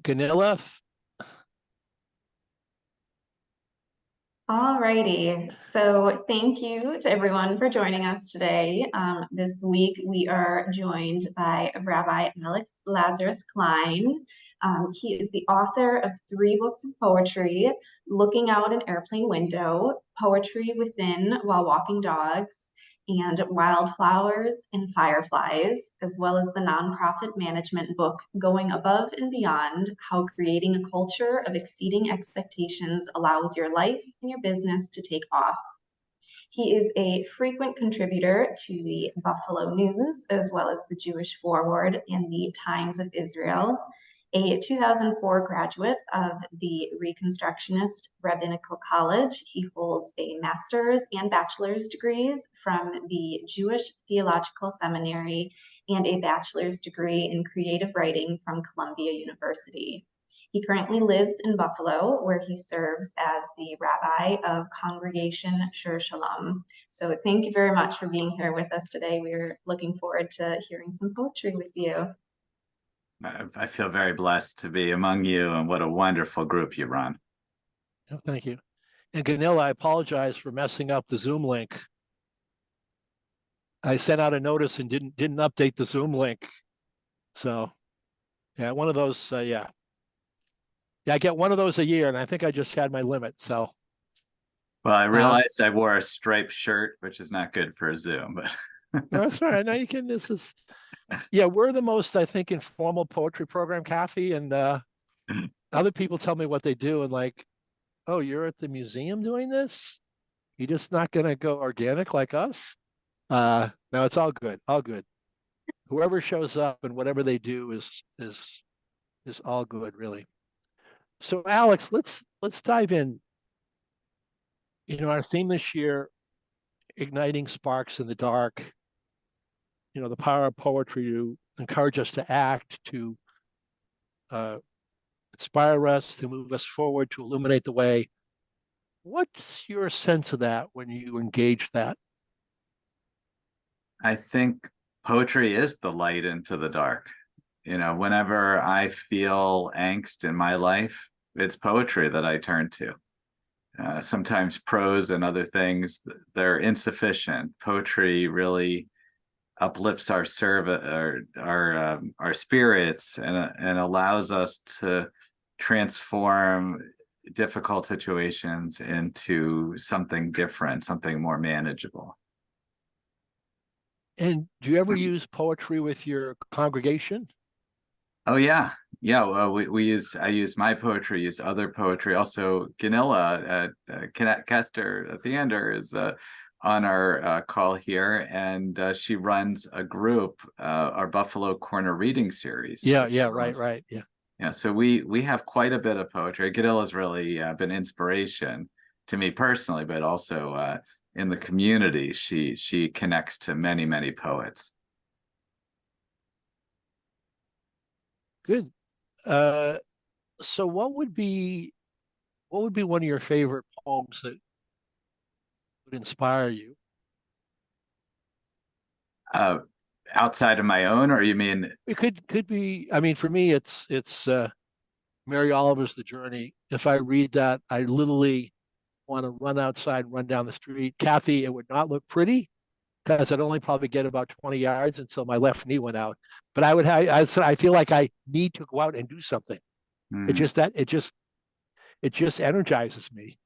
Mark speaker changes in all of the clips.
Speaker 1: Ganilla.
Speaker 2: All righty. So thank you to everyone for joining us today. This week we are joined by Rabbi Alex Lazarus-Klein. He is the author of three books of poetry: Looking Out an Airplane Window, Poetry Within While Walking Dogs, and Wildflowers and Fireflies, as well as the nonprofit management book Going Above and Beyond: How Creating a Culture of Exceeding Expectations Allows Your Life and Your Business to Take Off. He is a frequent contributor to the Buffalo News, as well as the Jewish Forward and the Times of Israel, a 2004 graduate of the Reconstructionist Rabbinical College. He holds a master's and bachelor's degrees from the Jewish Theological Seminary and a bachelor's degree in creative writing from Columbia University. He currently lives in Buffalo, where he serves as the rabbi of Congregation Shur Shalom. So thank you very much for being here with us today. We're looking forward to hearing some poetry with you.
Speaker 3: I feel very blessed to be among you, and what a wonderful group you run.
Speaker 1: Oh, thank you. And Ganilla, I apologize for messing up the Zoom link. I sent out a notice and didn't update the Zoom link. So yeah, one of those, yeah. I get one of those a year, and I think I just had my limit. So,
Speaker 3: well, I realized I wore a striped shirt, which is not good for a Zoom, but
Speaker 1: that's right. Now you can. This is, yeah, we're the most, I think, informal poetry program, Kathy, and other people tell me what they do, and like, oh, you're at the museum doing this? You're just not going to go organic like us? No, it's all good, all good. Whoever shows up and whatever they do is all good, really. So, Alex, let's dive in. Our theme this year, igniting sparks in the dark. The power of poetry to encourage us to act, to inspire us, to move us forward, to illuminate the way. What's your sense of that when you engage that?
Speaker 3: I think poetry is the light into the dark. Whenever I feel angst in my life, it's poetry that I turn to. Sometimes prose and other things, they're insufficient. Poetry really uplifts our spirits and allows us to transform difficult situations into something different, something more manageable.
Speaker 1: And do you ever use poetry with your congregation?
Speaker 3: Oh yeah. Well, I use my poetry, use other poetry. Also, Ganilla Kester at the Ender is on our call here, and she runs a group, our Buffalo Corner Reading Series.
Speaker 1: Yeah, right, yeah.
Speaker 3: Yeah, so we have quite a bit of poetry. Gadilla's really been inspiration to me personally, but also in the community. She connects to many poets.
Speaker 1: Good. So what would be one of your favorite poems that would inspire you?
Speaker 3: Outside of my own, or you mean?
Speaker 1: It could be. I mean, for me, it's Mary Oliver's The Journey. If I read that, I literally want to run outside, run down the street. Kathy, it would not look pretty because I'd only probably get about 20 yards until my left knee went out. But I feel like I need to go out and do something. It just energizes me.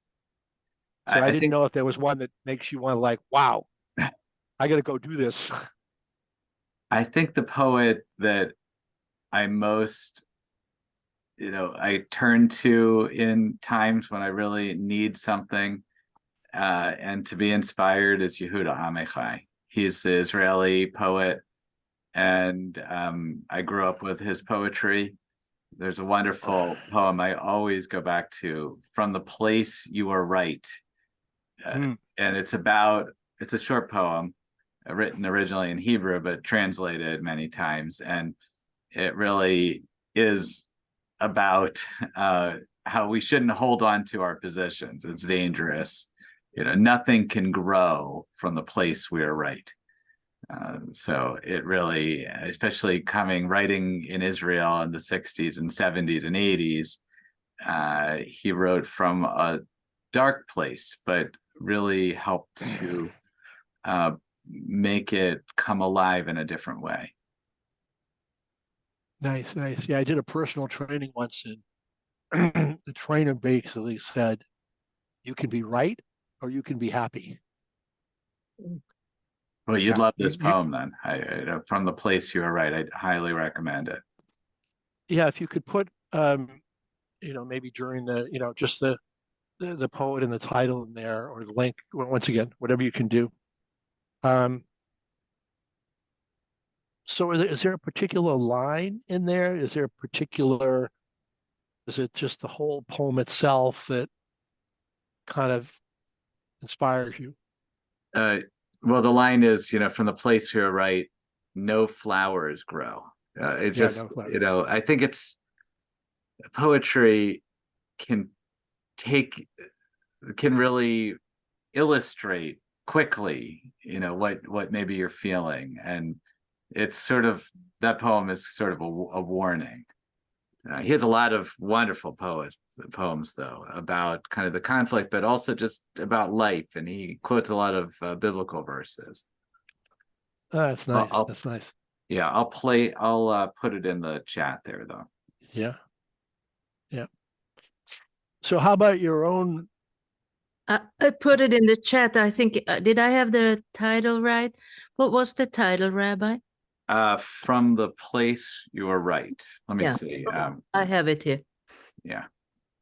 Speaker 1: So I didn't know if there was one that makes you want to like, wow, I got to go do this.
Speaker 3: I think the poet that I most, I turn to in times when I really need something and to be inspired is Yehuda Amichai. He's the Israeli poet, and I grew up with his poetry. There's a wonderful poem I always go back to, From the Place You Are Right. And it's a short poem written originally in Hebrew, but translated many times. And it really is about how we shouldn't hold on to our positions. It's dangerous. Nothing can grow from the place we are right. So it really, especially writing in Israel in the 60s and 70s and 80s, he wrote from a dark place, but really helped to make it come alive in a different way.
Speaker 1: Nice, nice. Yeah, I did a personal training once, and the trainer basically said, "You can be right, or you can be happy."
Speaker 3: Well, you'd
Speaker 1: Yeah,
Speaker 3: love this poem then. From the place you were right. I'd highly recommend it.
Speaker 1: yeah. If you could put, maybe during the, just the poet and the title in there, or the link. Once again, whatever you can do. Um, so is there a particular line in there? Is there a particular? Is it just the whole poem itself that kind of inspires you?
Speaker 3: Uh, well, the line is, from the place you were right, no flowers grow. It
Speaker 1: Yeah,
Speaker 3: just,
Speaker 1: no, clever.
Speaker 3: I think it's poetry can take can really illustrate quickly, what maybe you're feeling, and it's sort of that poem is sort of a warning. He has a lot of wonderful poems, though, about kind of the conflict, but also just about life, and he quotes a lot of biblical verses.
Speaker 1: That's nice. That's nice.
Speaker 3: Yeah, I'll put it in the chat there, though.
Speaker 1: Yeah, yeah. So how about your own?
Speaker 4: I put it in the chat. I think, did I have the title right? What was the title, Rabbi?
Speaker 3: From the place you are right. Let me see.
Speaker 4: I have it here.
Speaker 3: Yeah.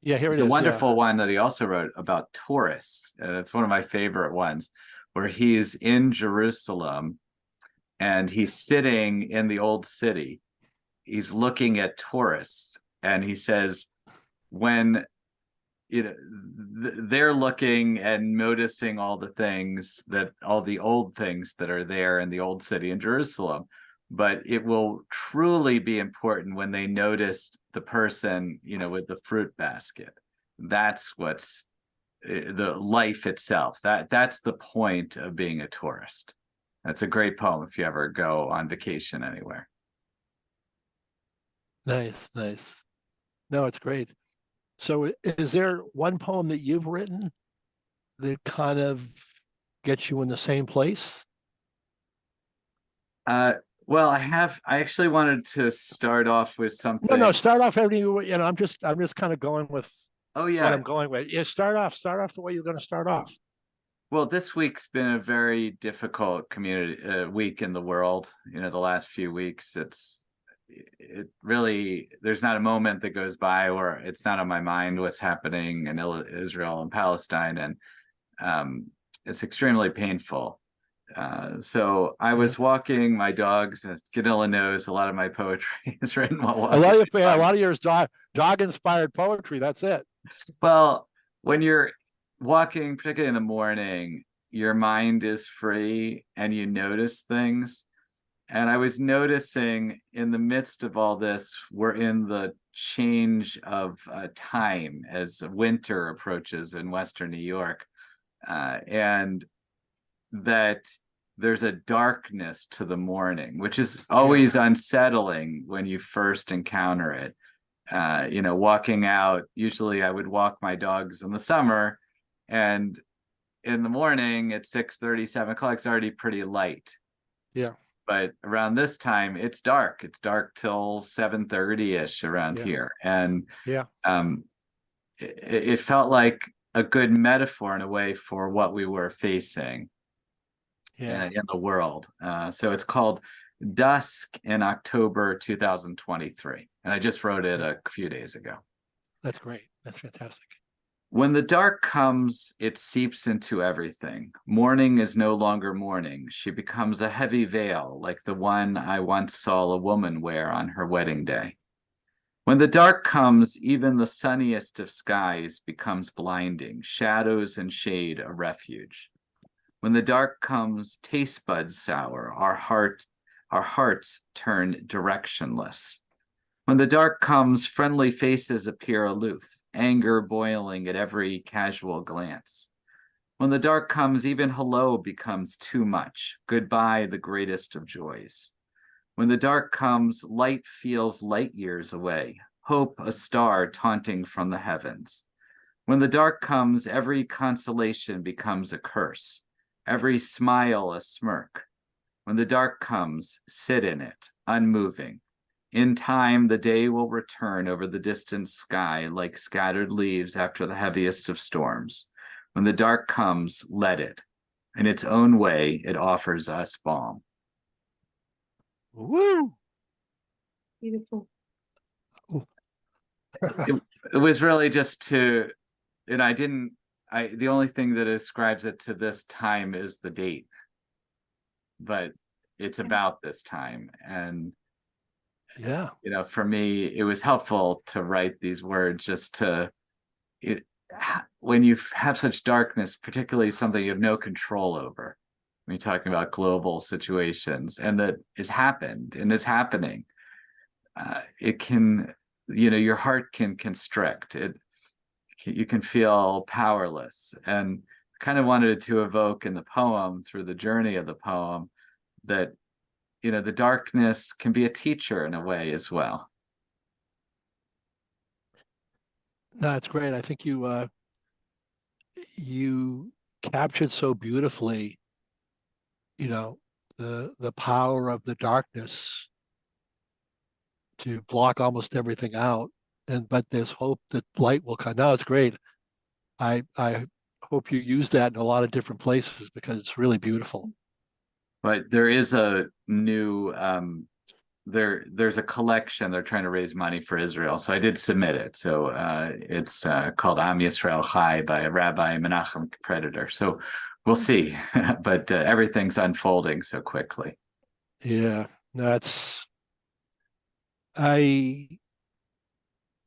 Speaker 1: Yeah, here
Speaker 3: There's
Speaker 1: it is.
Speaker 3: a wonderful one that he also wrote about tourists. It's one of my favorite ones, where he's in Jerusalem and he's sitting in the old city. He's looking at tourists, and he says, when they're looking and noticing all the old things that are there in the old city in Jerusalem, but it will truly be important when they notice the person, with the fruit basket. That's what's the life itself. That's the point of being a tourist. That's a great poem if you ever go on vacation anywhere.
Speaker 1: Nice, nice. No, it's great. So is there one poem that you've written that kind of gets you in the same place?
Speaker 3: Well, I actually wanted to start off with something.
Speaker 1: No, start off everything. I'm just kind of going with
Speaker 3: Oh, yeah.
Speaker 1: what I'm going with. Yeah, start off the way you're going to start off.
Speaker 3: Well, this week's been a very difficult community week in the world. The last few weeks, it really, there's not a moment that goes by where it's not on my mind what's happening in Israel and Palestine, and it's extremely painful. So I was walking my dogs, and Ganilla knows a lot of my poetry is written while walking.
Speaker 1: A lot of yours dog inspired poetry. That's it.
Speaker 3: Well, when you're walking, particularly in the morning, your mind is free and you notice things. And I was noticing in the midst of all this, we're in the change of time as winter approaches in Western New York, and that there's a darkness to the morning, which is always unsettling when you first encounter it. Walking out, usually I would walk my dogs in the summer, and in the morning at 6:30, 7 o'clock, it's already pretty light.
Speaker 1: Yeah.
Speaker 3: But around this time, it's dark. It's dark till 7:30-ish around here. And it felt like a good metaphor in a way for what we were facing in the world. So it's called Dusk in October 2023. And I just wrote it a few days ago.
Speaker 1: That's great. That's fantastic.
Speaker 3: When the dark comes, it seeps into everything. Morning is no longer morning. She becomes a heavy veil, like the one I once saw a woman wear on her wedding day. When the dark comes, even the sunniest of skies becomes blinding, shadows and shade a refuge. When the dark comes, taste buds sour, our hearts turn directionless. When the dark comes, friendly faces appear aloof, anger boiling at every casual glance. When the dark comes, even hello becomes too much. Goodbye, the greatest of joys. When the dark comes, light feels light years away. Hope, a star taunting from the heavens. When the dark comes, every consolation becomes a curse. Every smile a smirk. When the dark comes, sit in it, unmoving. In time, the day will return over the distant sky like scattered leaves after the heaviest of storms. When the dark comes, let it. In its own way, it offers us balm.
Speaker 1: Woo!
Speaker 4: Beautiful.
Speaker 3: It was really just to, and the only thing that ascribes it to this time is the date, but it's about this time. And,
Speaker 1: Yeah.
Speaker 3: for me, it was helpful to write these words just to, when you have such darkness, particularly something you have no control over, when you're talking about global situations, and that has happened and is happening, it can, your heart can constrict. You can feel powerless, and kind of wanted to evoke in the poem, through the journey of the poem, that the darkness can be a teacher in a way as well.
Speaker 1: No, it's great. I think you captured so beautifully, the power of the darkness to block almost everything out. But there's hope that light will come. No, it's great. I hope you use that in a lot of different places because it's really beautiful.
Speaker 3: But there is a new there's a collection. They're trying to raise money for Israel, so I did submit it. So it's called Am Yisrael Chai by Rabbi Menachem Predator. So we'll see. But everything's unfolding so quickly.
Speaker 1: Yeah, I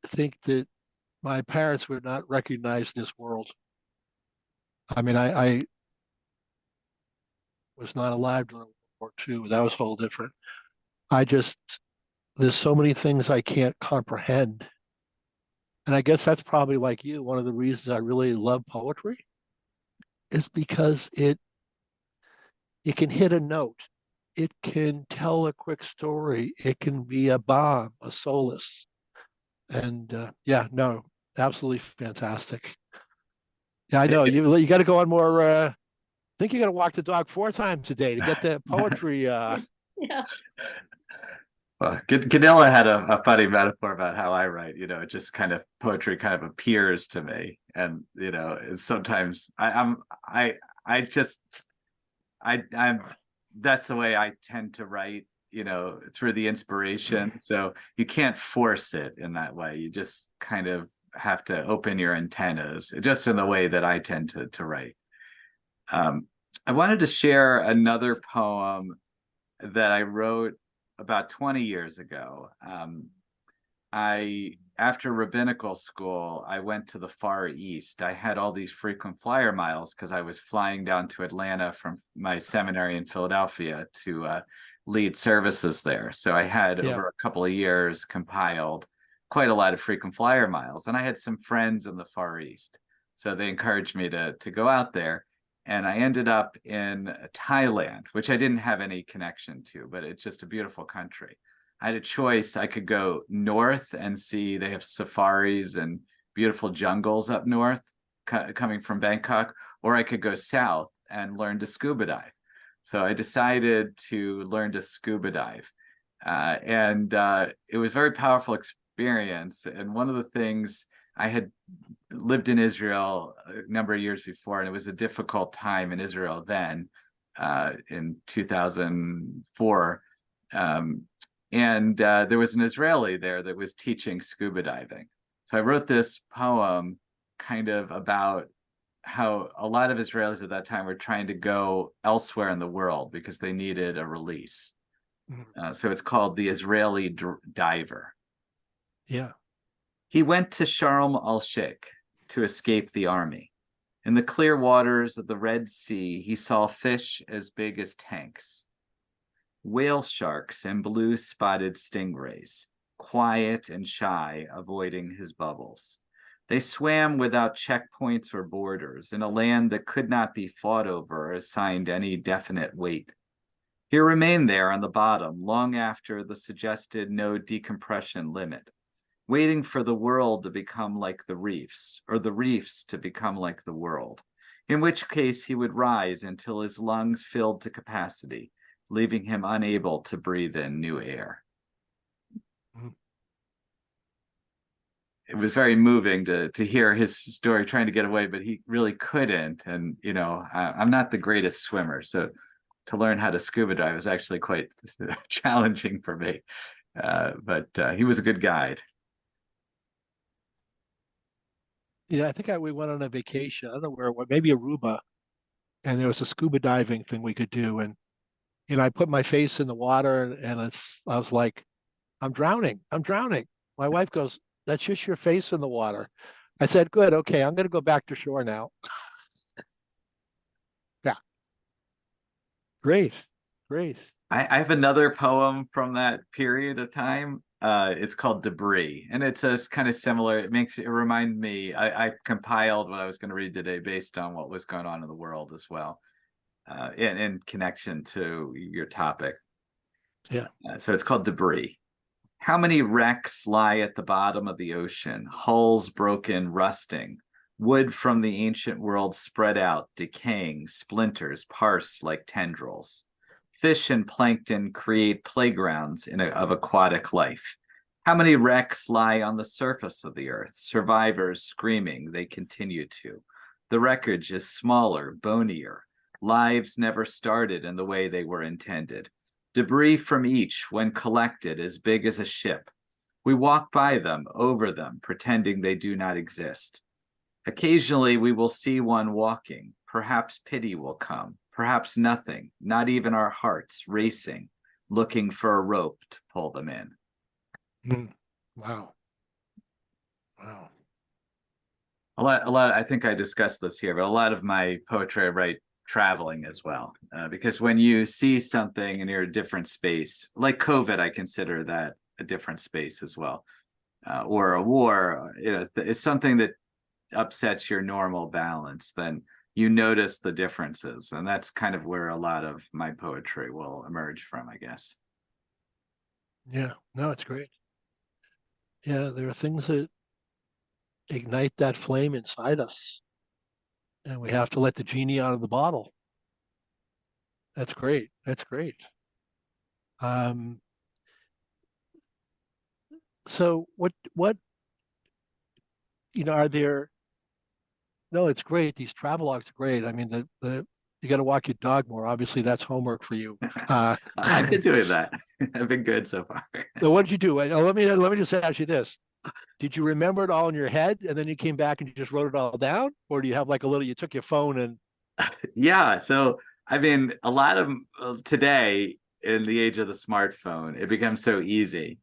Speaker 1: think that my parents would not recognize this world. I mean, I was not alive during World War II. That was whole different. I just, there's so many things I can't comprehend. And I guess that's probably like you. One of the reasons I really love poetry is because it can hit a note. It can tell a quick story. It can be a balm, a solace. And yeah, no, absolutely fantastic. Yeah, I know. You got to go on more. I think you got to walk the dog 4 times a day to get the poetry.
Speaker 4: Yeah.
Speaker 3: Well, Ganilla had a funny metaphor about how I write. It just kind of, poetry kind of appears to me, and sometimes I'm that's the way I tend to write. Through the inspiration. So you can't force it in that way. You just kind of have to open your antennas, just in the way that I tend to write. I wanted to share another poem that I wrote about 20 years ago. After rabbinical school, I went to the Far East. I had all these frequent flyer miles because I was flying down to Atlanta from my seminary in Philadelphia to lead services there. So I had, over a couple of years, compiled quite a lot of frequent flyer miles. And I had some friends in the Far East, so they encouraged me to go out there. And I ended up in Thailand, which I didn't have any connection to, but it's just a beautiful country. I had a choice. I could go north and see, they have safaris and beautiful jungles up north coming from Bangkok, or I could go south and learn to scuba dive. So I decided to learn to scuba dive. And it was a very powerful experience. And one of the things, I had lived in Israel a number of years before, and it was a difficult time in Israel then, in 2004. And there was an Israeli there that was teaching scuba diving. So I wrote this poem kind of about how a lot of Israelis at that time were trying to go elsewhere in the world because they needed a release. So it's called The Israeli Diver.
Speaker 1: Yeah.
Speaker 3: He went to Sharm el-Sheikh to escape the army. In the clear waters of the Red Sea, he saw fish as big as tanks, whale sharks and blue-spotted stingrays, quiet and shy, avoiding his bubbles. They swam without checkpoints or borders in a land that could not be fought over or assigned any definite weight. He remained there on the bottom long after the suggested no decompression limit, waiting for the world to become like the reefs, or the reefs to become like the world, in which case he would rise until his lungs filled to capacity, leaving him unable to breathe in new air. It was very moving to hear his story trying to get away, but he really couldn't. And, you know, I'm not the greatest swimmer, so to learn how to scuba dive was actually quite challenging for me. But he was a good guide.
Speaker 1: Yeah, I think we went on a vacation. I don't know where, maybe Aruba, and there was a scuba diving thing we could do. And I put my face in the water, and I was like, I'm drowning. I'm drowning. My wife goes, that's just your face in the water. I said, good. Okay, I'm going to go back to shore now. Yeah. Great. Great.
Speaker 3: I have another poem from that period of time. It's called Debris, and it's a kind of similar. It remind me. I compiled what I was going to read today based on what was going on in the world as well, in connection to your topic.
Speaker 1: Yeah.
Speaker 3: So it's called Debris. How many wrecks lie at the bottom of the ocean, hulls broken, rusting, wood from the ancient world spread out, decaying, splinters parsed like tendrils. Fish and plankton create playgrounds of aquatic life. How many wrecks lie on the surface of the earth, survivors screaming they continue to. The wreckage is smaller, bonier. Lives never started in the way they were intended. Debris from each, when collected, as big as a ship. We walk by them, over them, pretending they do not exist. Occasionally we will see one walking. Perhaps pity will come. Perhaps nothing, not even our hearts, racing, looking for a rope to pull them in.
Speaker 1: Wow. Wow.
Speaker 3: A lot. I think I discussed this here, but a lot of my poetry I write traveling as well, because when you see something and you're a different space, like COVID, I consider that a different space as well, or a war. You know, it's something that upsets your normal balance. Then you notice the differences, and that's kind of where a lot of my poetry will emerge from, I guess.
Speaker 1: Yeah. No, it's great. Yeah, there are things that ignite that flame inside us, and we have to let the genie out of the bottle. That's great. That's great. Um, so what, are there, no, it's great. These travelogues are great. I mean, you got to walk your dog more. Obviously, that's homework for you.
Speaker 3: I've been doing that. I've been good so far.
Speaker 1: So what did you do? Let me just ask you this. Did you remember it all in your head and then you came back and you just wrote it all down? Or do you have like you took your phone and
Speaker 3: Yeah. So, I mean, a lot of today in the age of the smartphone, it becomes so easy.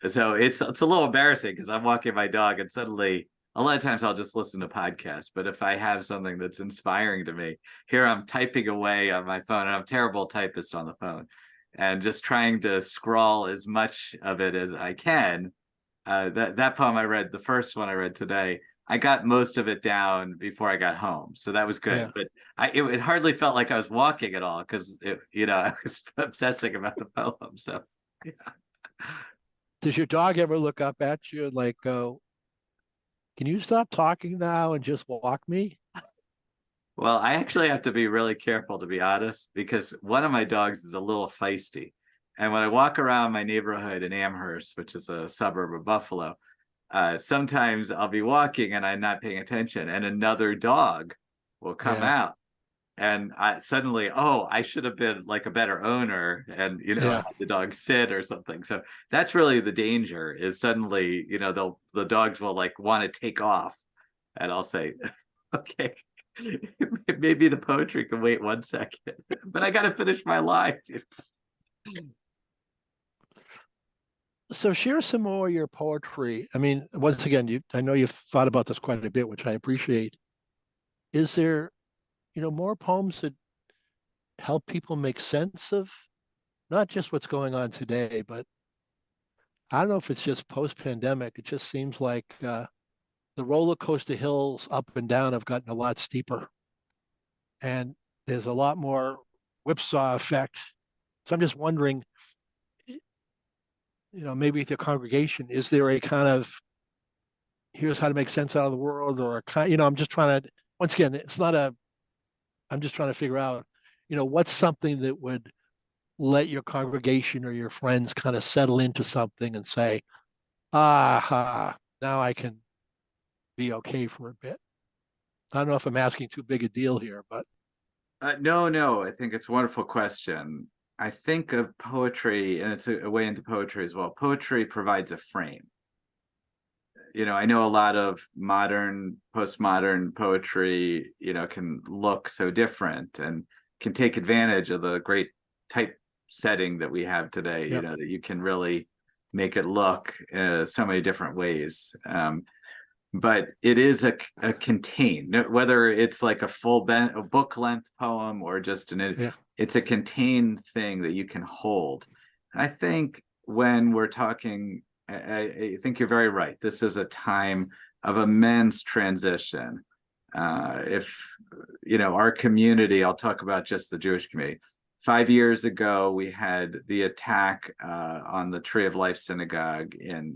Speaker 3: So it's a little embarrassing because I'm walking my dog and suddenly a lot of times I'll just listen to podcasts. But if I have something that's inspiring to me, here I'm typing away on my phone, and I'm a terrible typist on the phone, and just trying to scrawl as much of it as I can. That poem I read, the first one I read today, I got most of it down before I got home, so that was good.
Speaker 1: Yeah.
Speaker 3: But it hardly felt like I was walking at all because I was obsessing about the poem. So yeah.
Speaker 1: does your dog ever look up at you and like go, can you stop talking now and just walk me?
Speaker 3: Well, I actually have to be really careful, to be honest, because one of my dogs is a little feisty. And when I walk around my neighborhood in Amherst, which is a suburb of Buffalo, sometimes I'll be walking and I'm not paying attention, and another dog will come
Speaker 1: Yeah.
Speaker 3: out. And I suddenly, I should have been like a better owner and,
Speaker 1: Yeah.
Speaker 3: had the dog sit or something. So that's really the danger, is suddenly, the dogs will like want to take off. And I'll say, okay, maybe the poetry can wait 1 second, but I got to finish my line.
Speaker 1: So share some more of your poetry. I mean, once again, I know you've thought about this quite a bit, which I appreciate. Is there, more poems that help people make sense of not just what's going on today, but I don't know if it's just post-pandemic. It just seems like the roller coaster hills up and down have gotten a lot steeper, and there's a lot more whipsaw effect. So I'm just wondering, maybe with your congregation, is there a kind of here's how to make sense out of the world, or a kind, I'm just trying to, once again, it's not a, I'm just trying to figure out, what's something that would let your congregation or your friends kind of settle into something and say, aha, now I can be okay for a bit. I don't know if I'm asking too big a deal here, but
Speaker 3: No, I think it's a wonderful question. I think of poetry, and it's a way into poetry as well. Poetry provides a frame. I know a lot of modern, postmodern poetry, can look so different and can take advantage of the great typesetting that we have today,
Speaker 1: Yep.
Speaker 3: that you can really make it look so many different ways. But it is a contained, whether it's like a book length poem or just it's a contained thing that you can hold. And I think when we're talking, I think you're very right. This is a time of immense transition. If our community, I'll talk about just the Jewish community. 5 years ago, we had the attack on the Tree of Life Synagogue in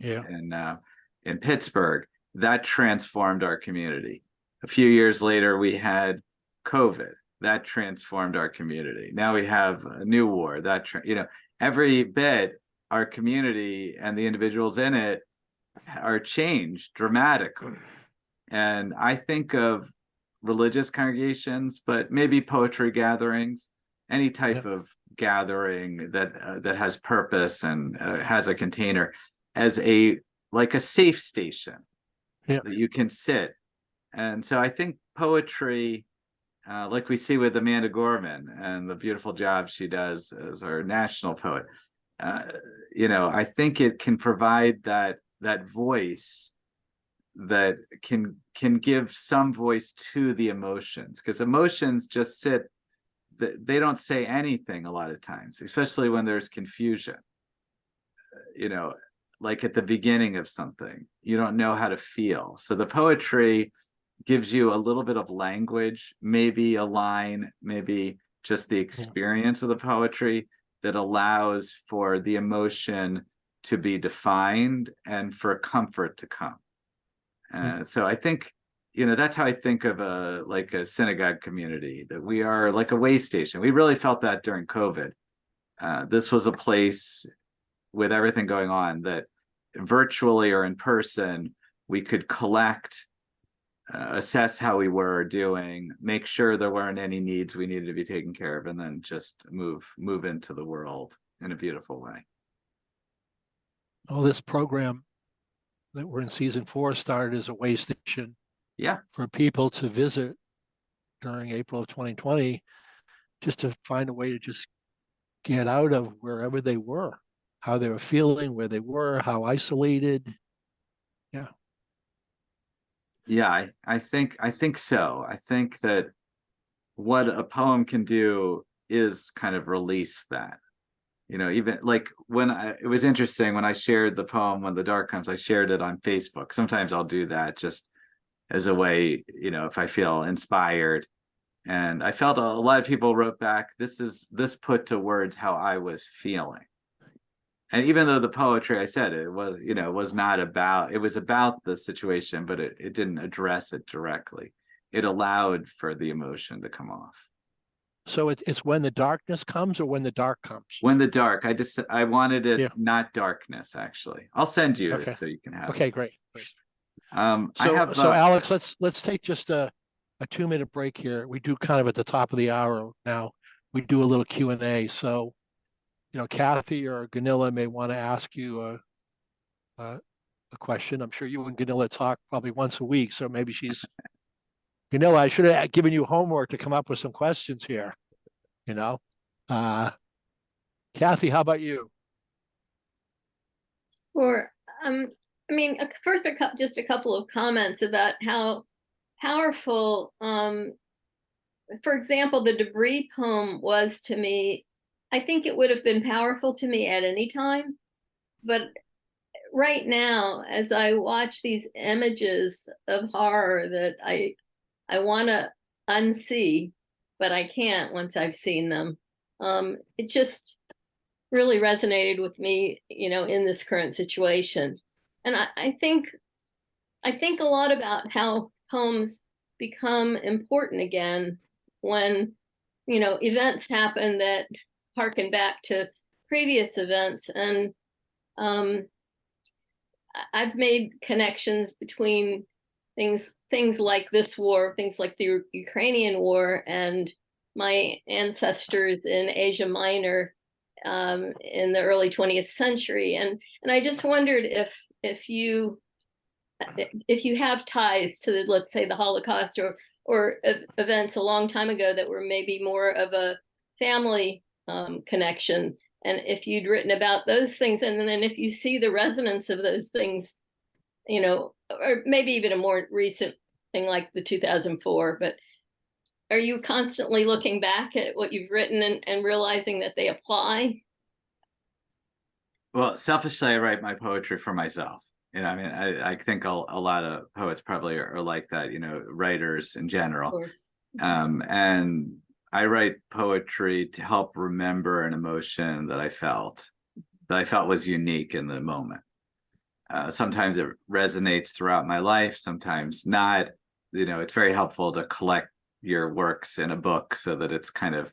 Speaker 3: Pittsburgh. That transformed our community. A few years later, we had COVID. That transformed our community. Now we have a new war. Every bit, our community and the individuals in it are changed dramatically. And I think of religious congregations, but maybe poetry gatherings, any type of gathering that has purpose and has a container as like a safe station. That you can sit. And so I think poetry, like we see with Amanda Gorman and the beautiful job she does as our national poet, I think it can provide that voice that can give some voice to the emotions, because emotions just sit, they don't say anything a lot of times, especially when there's confusion. Like at the beginning of something, you don't know how to feel. So the poetry gives you a little bit of language, maybe a line, maybe just the experience of the poetry that allows for the emotion to be defined and for comfort to come. So I think, that's how I think of a synagogue community, that we are like a way station. We really felt that during COVID. This was a place with everything going on that virtually or in person, we could collect, assess how we were doing, make sure there weren't any needs we needed to be taken care of, and then just move into the world in a beautiful way.
Speaker 1: Well, this program that we're in season 4 started as a way station for people to visit during April of 2020, just to find a way to just get out of wherever they were, how they were feeling, where they were, how isolated.
Speaker 3: I think so. I think that what a poem can do is kind of release that. Even like it was interesting when I shared the poem When the Dark Comes, I shared it on Facebook. Sometimes I'll do that just as a way, if I feel inspired. And I felt a lot of people wrote back, this put to words how I was feeling. And even though the poetry, I said it was, was not about, it was about the situation, but it didn't address it directly. It allowed for the emotion to come off.
Speaker 1: So it's when the darkness comes, or when the dark comes?
Speaker 3: When the dark. I wanted it not darkness, actually. I'll send you it so you can have it.
Speaker 1: Okay, great.
Speaker 3: So
Speaker 1: Alex, let's take just a 2-minute break here. We do kind of at the top of the hour now. We do a little Q&A. So, Kathy or Gunilla may want to ask you a question. I'm sure you and Gunilla talk probably once a week, so maybe Gunilla, I should have given you homework to come up with some questions here. Kathy, how about you?
Speaker 5: Sure. First, just a couple of comments about how powerful, for example, the Debris poem was to me. I think it would have been powerful to me at any time, but right now, as I watch these images of horror that I want to unsee, but I can't once I've seen them, it just really resonated with me, in this current situation. And I think a lot about how poems become important again when, events happen that harken back to previous events. And I've made connections between things like this war, things like the Ukrainian war, and my ancestors in Asia Minor in the early 20th century. And I just wondered if you have ties to let's say the Holocaust or events a long time ago that were maybe more of a family connection, and if you'd written about those things, and then if you see the resonance of those things, or maybe even a more recent thing like the 2004, but are you constantly looking back at what you've written and realizing that they apply?
Speaker 3: Well, selfishly, I write my poetry for myself. I mean, I think a lot of poets probably are like that, writers in general.
Speaker 5: Of course.
Speaker 3: And I write poetry to help remember an emotion that I felt was unique in the moment. Sometimes it resonates throughout my life, sometimes not. It's very helpful to collect your works in a book so that it's kind of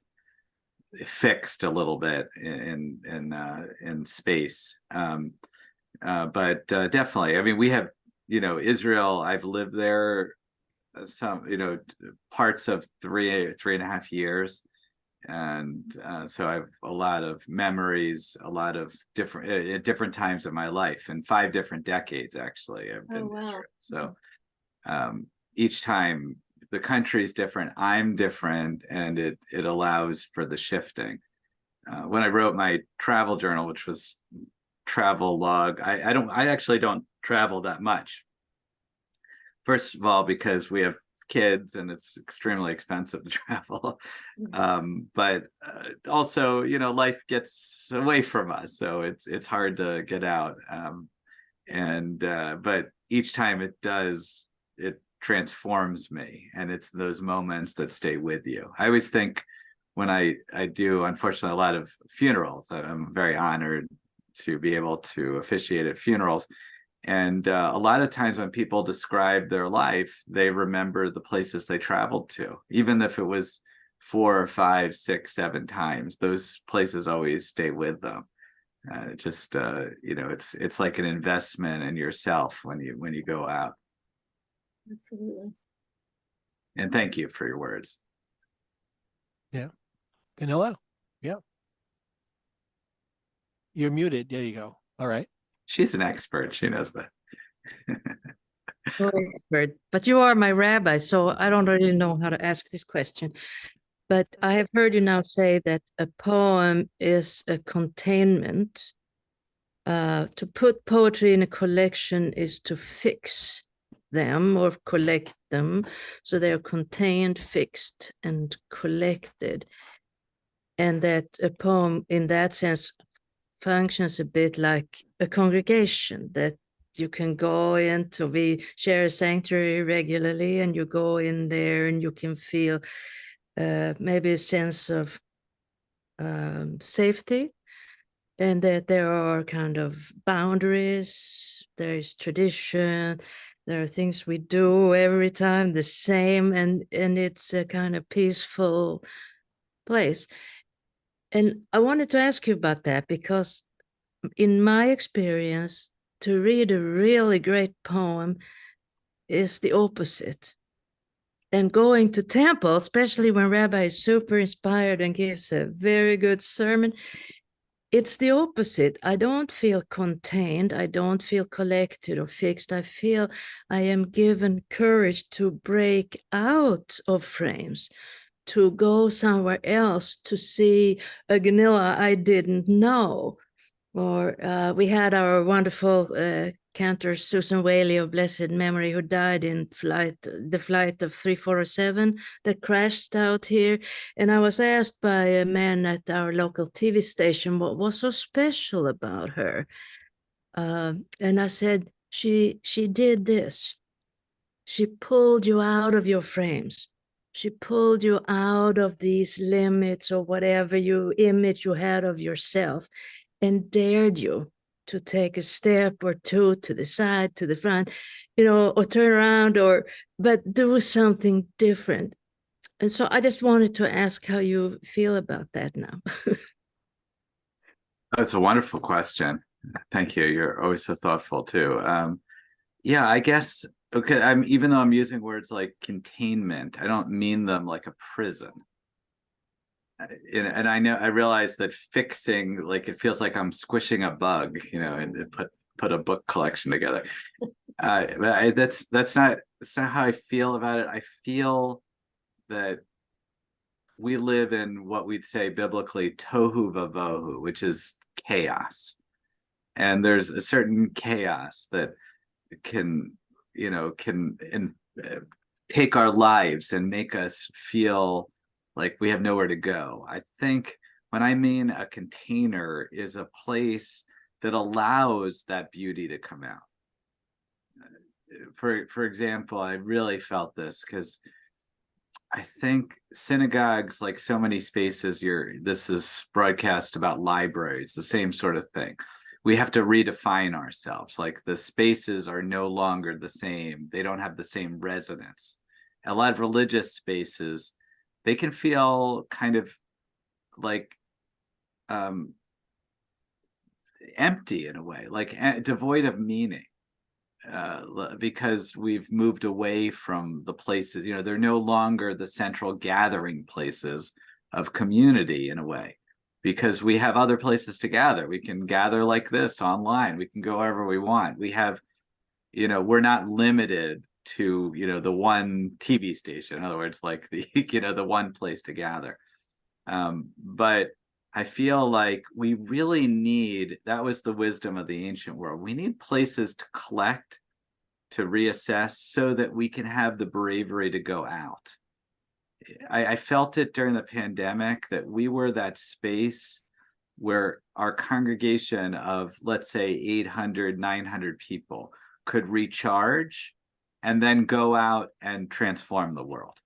Speaker 3: fixed a little bit in space. But definitely, I mean, we have, Israel, I've lived there some, parts of 3.5 years. And so I have a lot of memories, a lot of different at different times of my life, in 5 different decades, actually. I've been
Speaker 5: wow.
Speaker 3: Israel. So each time the country is different, I'm different, and it allows for the shifting. When I wrote my travel journal, which was travel log, I actually don't travel that much. First of all, because we have kids and it's extremely expensive to travel. But also, life gets away from us, so it's hard to get out. But each time it does, it transforms me, and it's those moments that stay with you. I always think when I do, unfortunately, a lot of funerals, I'm very honored to be able to officiate at funerals. And a lot of times when people describe their life, they remember the places they traveled to, even if it was 4 or 5, 6, 7 times. Those places always stay with them. It's like an investment in yourself when you go out.
Speaker 5: Absolutely.
Speaker 3: And thank you for your words.
Speaker 1: Yeah. Canelo? Yeah. You're muted. There you go. All right.
Speaker 3: She's an expert. She knows that.
Speaker 4: No expert, but you are my rabbi, so I don't really know how to ask this question. But I have heard you now say that a poem is a containment. To put poetry in a collection is to fix them or collect them, so they are contained, fixed, and collected. And that a poem, in that sense, functions a bit like a congregation that you can go into. We share a sanctuary regularly, and you go in there and you can feel maybe a sense of safety, and that there are kind of boundaries, there is tradition, there are things we do every time the same, and it's a kind of peaceful place. And I wanted to ask you about that, because in my experience, to read a really great poem is the opposite. And going to temple, especially when Rabbi is super inspired and gives a very good sermon, it's the opposite. I don't feel contained. I don't feel collected or fixed. I feel I am given courage to break out of frames, to go somewhere else, to see a Gunilla I didn't know. Or we had our wonderful cantor Susan Whaley of blessed memory, who died in the flight of 3407 that crashed out here. And I was asked by a man at our local TV station what was so special about her. And I said, she did this. She pulled you out of your frames. She pulled you out of these limits or whatever image you had of yourself, and dared you to take a step or two to the side, to the front, or turn around, but do something different. And so I just wanted to ask how you feel about that now.
Speaker 3: That's a wonderful question. Thank you. You're always so thoughtful too. Yeah, I guess, okay, even though I'm using words like containment, I don't mean them like a prison. And I realize that fixing, like, it feels like I'm squishing a bug, and put a book collection together. But that's not how I feel about it. I feel that we live in what we'd say biblically tohu vavohu, which is chaos. And there's a certain chaos that can take our lives and make us feel like we have nowhere to go. I think when I mean a container is a place that allows that beauty to come out. For example, I really felt this because I think synagogues, like so many spaces, this is broadcast about libraries, the same sort of thing. We have to redefine ourselves. Like, the spaces are no longer the same. They don't have the same resonance. A lot of religious spaces, they can feel kind of like empty in a way, like devoid of meaning, because we've moved away from the places. They're no longer the central gathering places of community in a way, because we have other places to gather. We can gather like this online. We can go wherever we want. We have, we're not limited to, the one TV station. In other words, like the one place to gather. But I feel like we really need, that was the wisdom of the ancient world. We need places to collect, to reassess, so that we can have the bravery to go out. I felt it during the pandemic that we were that space where our congregation of, let's say, 800, 900 people could recharge and then go out and transform the world.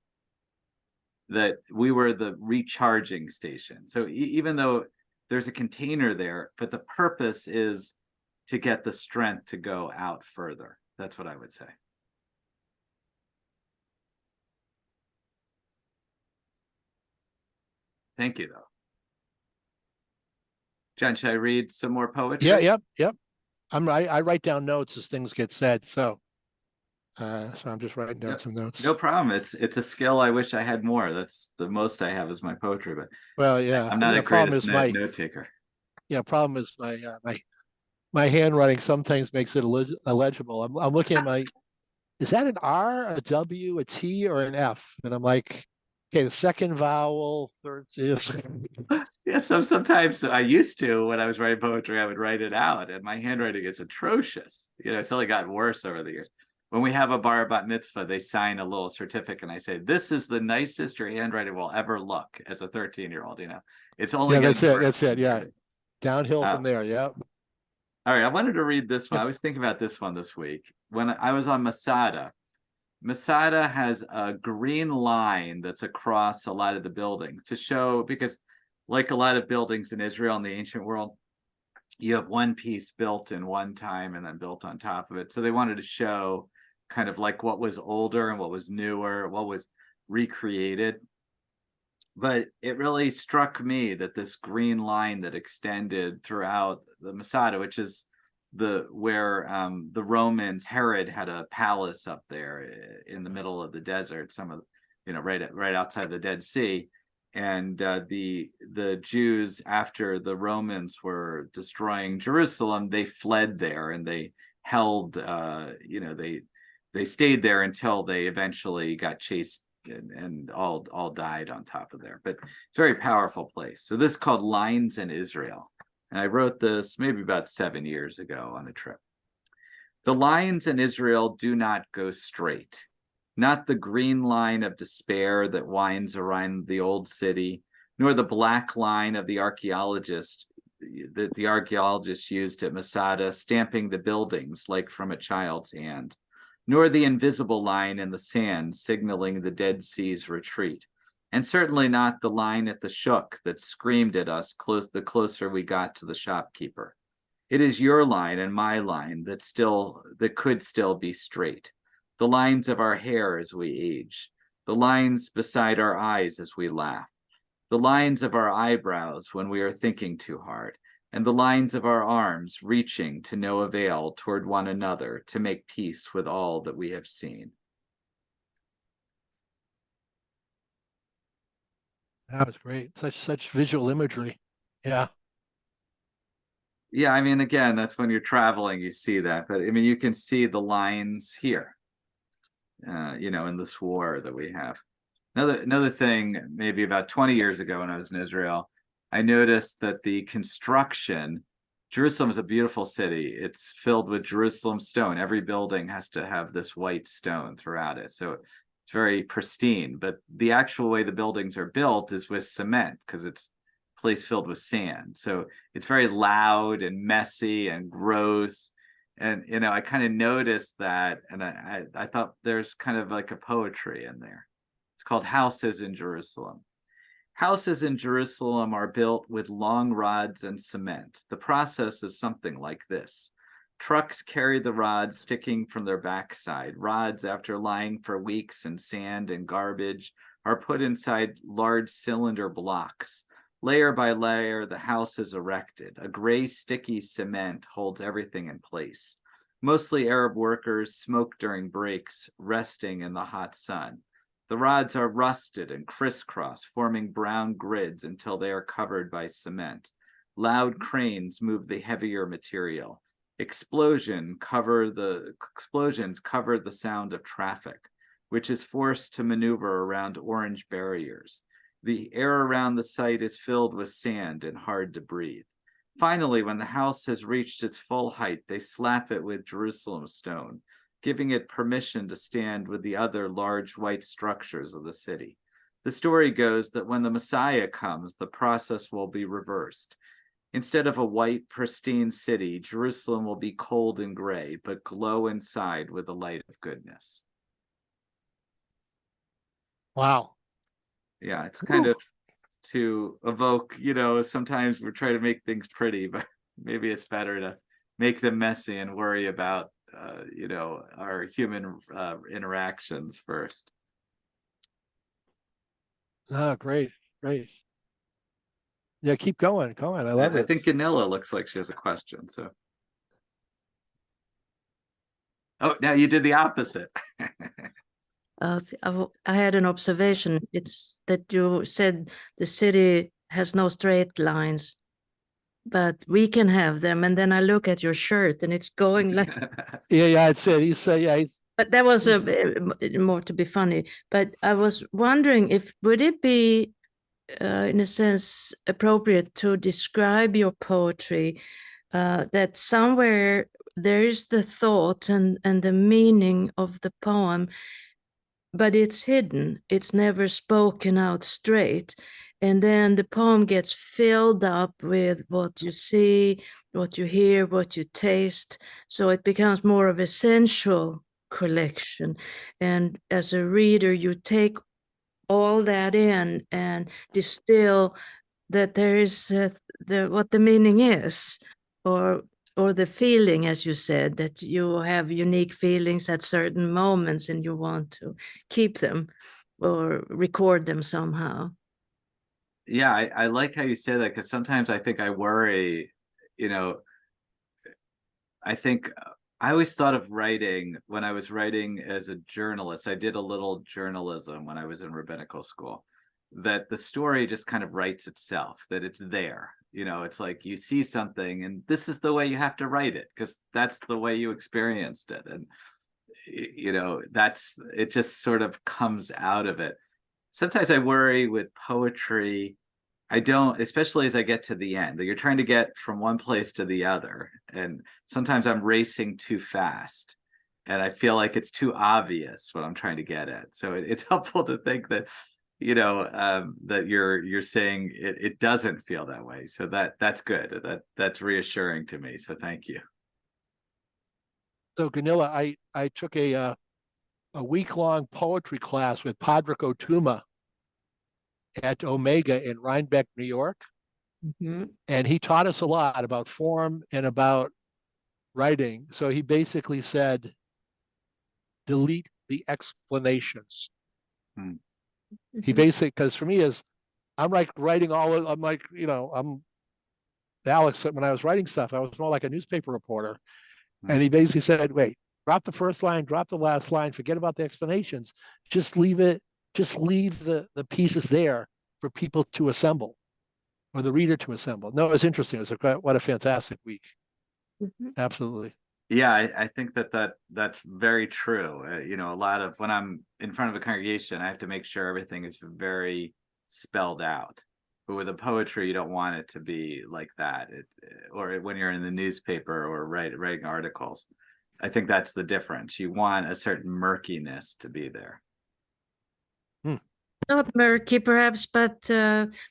Speaker 3: That we were the recharging station. So even though there's a container there, but the purpose is to get the strength to go out further. That's what I would say. Thank you, though. John, should I read some more poetry?
Speaker 1: Yeah, yep. I write down notes as things get said, so I'm just writing down some notes.
Speaker 3: No problem. It's a skill I wish I had more. That's the most I have is my poetry, but
Speaker 1: well, yeah,
Speaker 3: I'm not a greatest note taker.
Speaker 1: Yeah, problem is my handwriting sometimes makes it illegible. I'm looking at is that an R, a W, a T, or an F? And I'm like, okay, the second vowel, third.
Speaker 3: Yeah, so sometimes I used to, when I was writing poetry, I would write it out, and my handwriting is atrocious. It's only gotten worse over the years. When we have a bar bat mitzvah, they sign a little certificate, and I say, "This is the nicest your handwriting will ever look." As a 13-year-old, it's only
Speaker 1: yeah, that's it. Yeah, downhill from there. Yeah.
Speaker 3: All right, I wanted to read this one. I was thinking about this one this week. When I was on Masada, Masada has a green line that's across a lot of the buildings to show, because like a lot of buildings in Israel in the ancient world, you have one piece built in one time and then built on top of it. So they wanted to show kind of like what was older and what was newer, what was recreated. But it really struck me that this green line that extended throughout the Masada, which is where the Romans, Herod had a palace up there in the middle of the desert, right outside the Dead Sea. And the Jews, after the Romans were destroying Jerusalem, they fled there, and they held, they stayed there until they eventually got chased and all died on top of there. But it's a very powerful place. So this is called Lines in Israel. And I wrote this maybe about 7 years ago on a trip. The lines in Israel do not go straight. Not the green line of despair that winds around the old city, nor the black line of the archaeologist that the archaeologists used at Masada, stamping the buildings like from a child's hand, nor the invisible line in the sand signaling the Dead Sea's retreat, and certainly not the line at the Shuk that screamed at us the closer we got to the shopkeeper. It is your line and my line that could still be straight. The lines of our hair as we age, the lines beside our eyes as we laugh, the lines of our eyebrows when we are thinking too hard, and the lines of our arms reaching to no avail toward one another to make peace with all that we have seen.
Speaker 1: That was great. Such visual imagery. Yeah.
Speaker 3: Yeah, I mean, again, that's when you're traveling, you see that. But I mean, you can see the lines here, in this war that we have. Another thing, maybe about 20 years ago when I was in Israel, I noticed that the construction, Jerusalem is a beautiful city. It's filled with Jerusalem stone. Every building has to have this white stone throughout it. So it's very pristine. But the actual way the buildings are built is with cement because it's a place filled with sand. So it's very loud and messy and gross. And, I kind of noticed that. And I thought there's kind of like a poetry in there. It's called Houses in Jerusalem. Houses in Jerusalem are built with long rods and cement. The process is something like this. Trucks carry the rods sticking from their backside. Rods, after lying for weeks in sand and garbage, are put inside large cylinder blocks. Layer by layer, the house is erected. A gray, sticky cement holds everything in place. Mostly Arab workers smoke during breaks, resting in the hot sun. The rods are rusted and crisscross, forming brown grids until they are covered by cement. Loud cranes move the heavier material. Explosions cover the sound of traffic, which is forced to maneuver around orange barriers. The air around the site is filled with sand and hard to breathe. Finally, when the house has reached its full height, they slap it with Jerusalem stone, giving it permission to stand with the other large white structures of the city. The story goes that when the Messiah comes, the process will be reversed. Instead of a white, pristine city, Jerusalem will be cold and gray, but glow inside with the light of goodness.
Speaker 1: Wow.
Speaker 3: Yeah, it's kind of to evoke, sometimes we're trying to make things pretty, but maybe it's better to make them messy and worry about our human interactions first.
Speaker 1: Oh, great. Yeah, keep going. I love it.
Speaker 3: I think Ganilla looks like she has a question. So, oh, now you did the opposite.
Speaker 4: I had an observation. It's that you said the city has no straight lines, but we can have them. And then I look at your shirt, and it's going like.
Speaker 1: Yeah, I'd say he's.
Speaker 4: But that was more to be funny. But I was wondering would it be, in a sense, appropriate to describe your poetry that somewhere there is the thought and the meaning of the poem, but it's hidden. It's never spoken out straight. And then the poem gets filled up with what you see, what you hear, what you taste. So it becomes more of a sensual collection. And as a reader, you take all that in and distill that there is what the meaning is, or the feeling, as you said, that you have unique feelings at certain moments and you want to keep them or record them somehow.
Speaker 3: Yeah, I like how you say that, because sometimes I think I worry, I think I always thought of writing when I was writing as a journalist. I did a little journalism when I was in rabbinical school, that the story just kind of writes itself, that it's there. It's like you see something and this is the way you have to write it because that's the way you experienced it. And, it just sort of comes out of it. Sometimes I worry with poetry. I don't, especially as I get to the end, that you're trying to get from one place to the other. And sometimes I'm racing too fast and I feel like it's too obvious what I'm trying to get at. So it's helpful to think that that you're saying it doesn't feel that way. So that's good. That's reassuring to me. So thank you.
Speaker 1: So Gunilla, I took a week-long poetry class with Padraig O'Tuma at Omega in Rhinebeck, New York.
Speaker 4: Mhm.
Speaker 1: And he taught us a lot about form and about writing. So he basically said, delete the explanations. He
Speaker 4: Mhm.
Speaker 1: basically, because for me is, I'm like writing I'm like, I'm Alex, when I was writing stuff, I was more like a newspaper reporter. And he basically said, wait, drop the first line, drop the last line, forget about the explanations. Just leave the pieces there for people to assemble or the reader to assemble. No, it was interesting. It was what a fantastic week.
Speaker 4: Mhm.
Speaker 1: Absolutely.
Speaker 3: Yeah, I think that's very true. A lot of when I'm in front of a congregation, I have to make sure everything is very spelled out. But with a poetry, you don't want it to be like that. Or when you're in the newspaper or writing articles, I think that's the difference. You want a certain murkiness to be there.
Speaker 4: Not murky, perhaps, but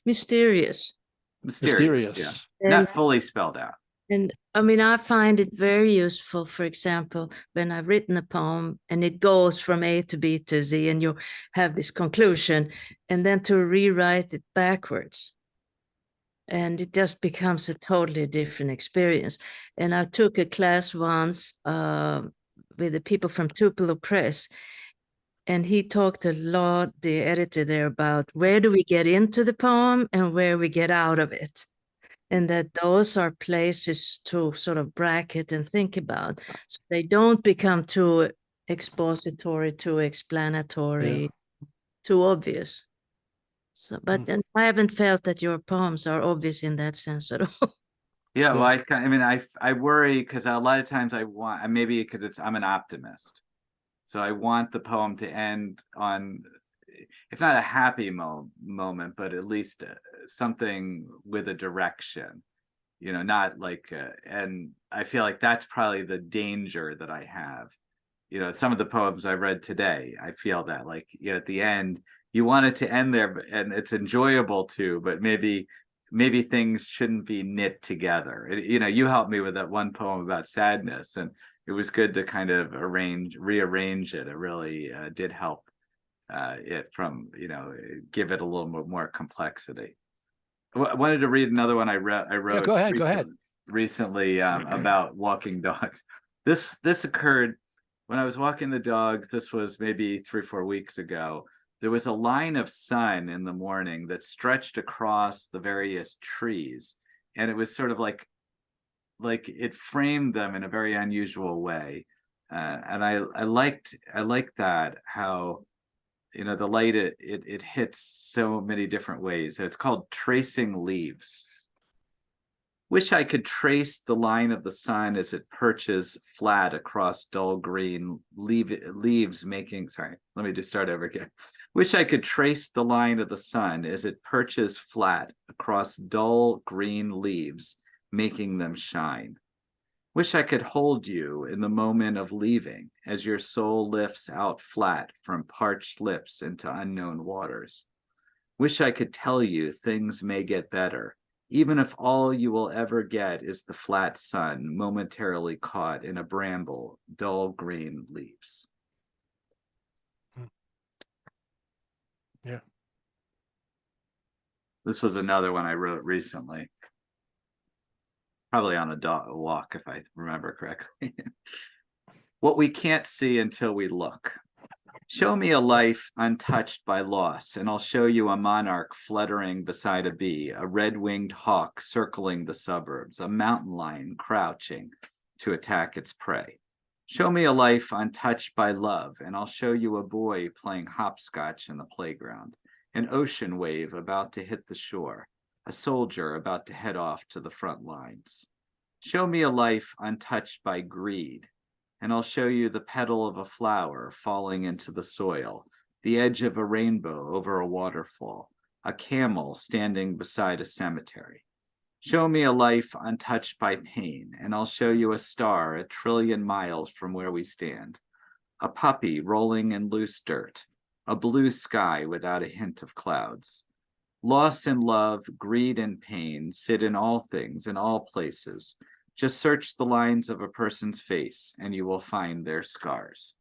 Speaker 4: mysterious.
Speaker 3: Mysterious, yeah.
Speaker 1: And
Speaker 3: Not fully spelled out.
Speaker 4: And I mean, I find it very useful, for example, when I've written a poem and it goes from A to B to Z, and you have this conclusion, and then to rewrite it backwards. And it just becomes a totally different experience. And I took a class once with the people from Tupelo Press, and he talked a lot, the editor there, about where do we get into the poem and where we get out of it. And that those are places to sort of bracket and think about. So they don't become too expository, too explanatory, too obvious. So, but then I haven't felt that your poems are obvious in that sense at all.
Speaker 3: Yeah, well, I worry because a lot of times maybe because I'm an optimist. So I want the poem to end on, if not a happy moment, but at least something with a direction, not like, and I feel like that's probably the danger that I have. Some of the poems I read today, I feel that like, at the end, you want it to end there, and it's enjoyable too, but maybe things shouldn't be knit together. You helped me with that one poem about sadness, and it was good to kind of rearrange it. It really did help it from, give it a little bit more complexity. I wanted to read another one I wrote.
Speaker 1: Go ahead.
Speaker 3: Recently about walking dogs. This occurred when I was walking the dogs. This was maybe 3-4 weeks ago. There was a line of sun in the morning that stretched across the various trees, and it was sort of like it framed them in a very unusual way, and I liked that, how the light it hits so many different ways. It's called Tracing Leaves. Wish I could trace the line of the sun as it perches flat across dull green leaves making, sorry, let me just start over again. Wish I could trace the line of the sun as it perches flat across dull green leaves, making them shine. Wish I could hold you in the moment of leaving as your soul lifts out flat from parched lips into unknown waters. Wish I could tell you things may get better, even if all you will ever get is the flat sun momentarily caught in a bramble, dull green leaves.
Speaker 1: Yeah.
Speaker 3: This was another one I wrote recently. Probably on a walk, if I remember correctly. What we can't see until we look. Show me a life untouched by loss, and I'll show you a monarch fluttering beside a bee, a red-winged hawk circling the suburbs, a mountain lion crouching to attack its prey. Show me a life untouched by love, and I'll show you a boy playing hopscotch in the playground, an ocean wave about to hit the shore, a soldier about to head off to the front lines. Show me a life untouched by greed, and I'll show you the petal of a flower falling into the soil, the edge of a rainbow over a waterfall, a camel standing beside a cemetery. Show me a life untouched by pain, and I'll show you a star 1,000,000,000 miles from where we stand, a puppy rolling in loose dirt, a blue sky without a hint of clouds. Loss and love, greed and pain sit in all things, in all places. Just search the lines of a person's face and you will find their scars.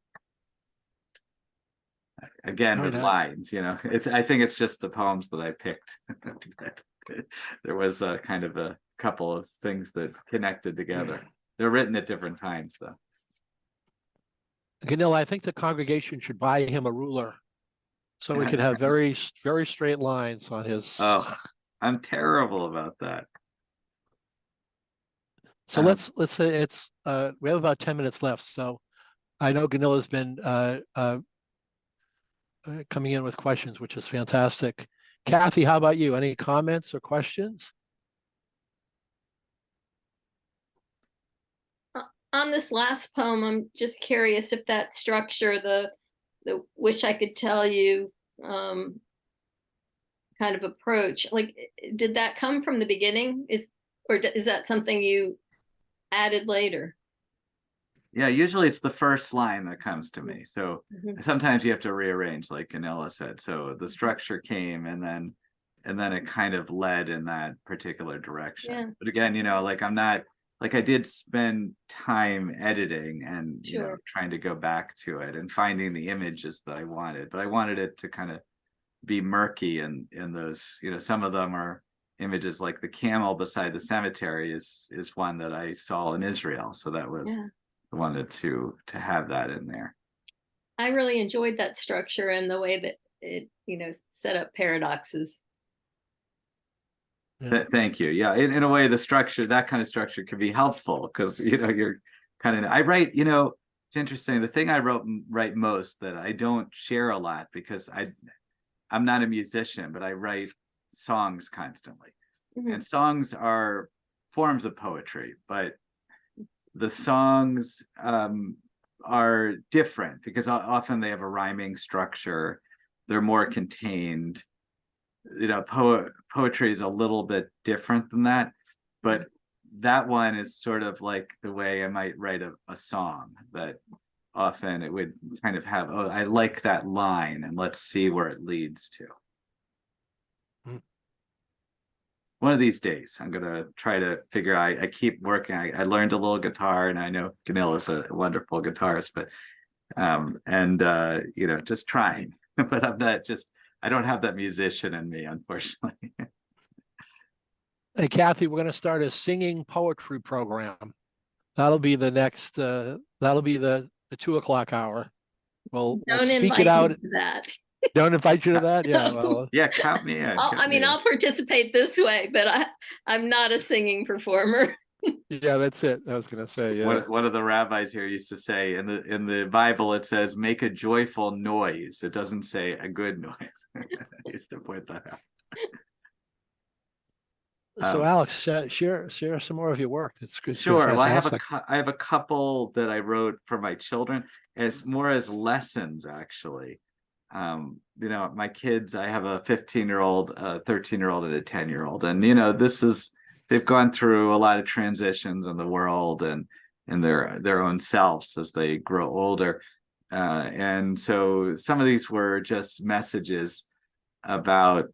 Speaker 3: Again,
Speaker 1: Very
Speaker 3: with
Speaker 1: nice.
Speaker 3: lines, I think it's just the poems that I picked. There was a kind of a couple of things that connected together. They're written at different times, though.
Speaker 1: Ganil, I think the congregation should buy him a ruler so we could have very, very straight lines on his.
Speaker 3: Oh, I'm terrible about that.
Speaker 1: So let's say it's we have about 10 minutes left. So I know Ganil has been coming in with questions, which is fantastic. Kathy, how about you? Any comments or questions?
Speaker 5: On this last poem, I'm just curious if that structure, the wish I could tell you kind of approach, like, did that come from the beginning? Or is that something you added later?
Speaker 3: Yeah, usually it's the first line that comes to me. So sometimes you have to rearrange, like Ganilla said. So the structure came and then it kind of led in that particular direction.
Speaker 5: Yeah.
Speaker 3: But again, like I'm not, like I did spend time editing and
Speaker 5: Sure.
Speaker 3: trying to go back to it and finding the images that I wanted, but I wanted it to kind of be murky in those, some of them are images, like the camel beside the cemetery is one that I saw in Israel. So that was, I wanted to have that in there.
Speaker 5: I really enjoyed that structure and the way that it, set up paradoxes.
Speaker 3: Thank you. Yeah, in a way, that kind of structure can be helpful because you're kind of. I write. It's interesting. The thing I write most that I don't share a lot because I'm not a musician, but I write songs constantly, and songs are forms of poetry, but the songs are different because often they have a rhyming structure. They're more contained. Poetry is a little bit different than that, but that one is sort of like the way I might write a song, that often it would kind of have, oh, I like that line and let's see where it leads to. One of these days I'm gonna try to figure out. I keep working. I learned a little guitar, and I know Ganil is a wonderful guitarist, but just trying. But I'm not just, I don't have that musician in me, unfortunately.
Speaker 1: Hey, Kathy, we're going to start a singing poetry program. That'll be the next, that'll be the 2:00 hour. We'll speak it out.
Speaker 5: To that.
Speaker 1: Don't invite you to that? Yeah, well.
Speaker 3: Yeah, count me in.
Speaker 5: I'll participate this way, but I'm not a singing performer.
Speaker 1: Yeah, that's it. I was going to say, yeah.
Speaker 3: One of the rabbis here used to say in the Bible, it says, make a joyful noise. It doesn't say a good noise. I used to point that out.
Speaker 1: So Alex, share some more of your work. It's good.
Speaker 3: Sure. Well, I have a couple that I wrote for my children as more as lessons, actually. My kids, I have a 15-year-old, a 13-year-old, and a 10-year-old, and they've gone through a lot of transitions in the world and in their own selves as they grow older, and so some of these were just messages about